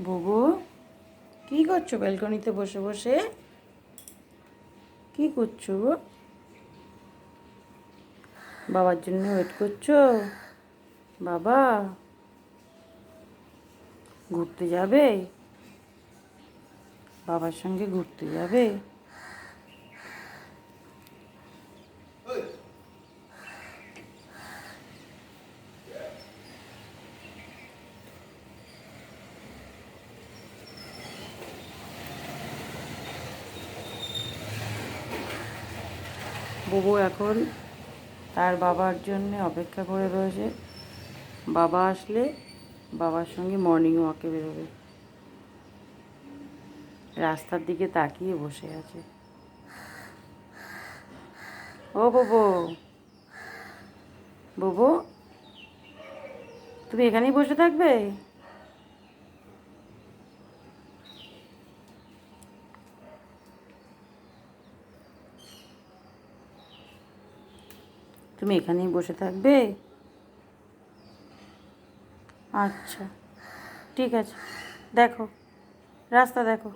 বুবু কি করছো ব্যালকনিতে বসে বসে? কি করছো গো? বাবার জন্য ওয়েট করছো? বাবা ঘুরতে যাবে? বাবার সঙ্গে ঘুরতে যাবে? বুবু এখন তার বাবার জন্য অপেক্ষা করে রয়েছে। বাবা আসলে বাবার সঙ্গে মর্নিং ওয়াকে বেরোবে। রাস্তার দিকে তাকিয়ে বসে আছে। ও বুবু, বুবু তুমি এখানেই বসে থাকবে? তুমি এখানেই বসে থাকবে? আচ্ছা ঠিক আছে, দেখো রাস্তা দেখো।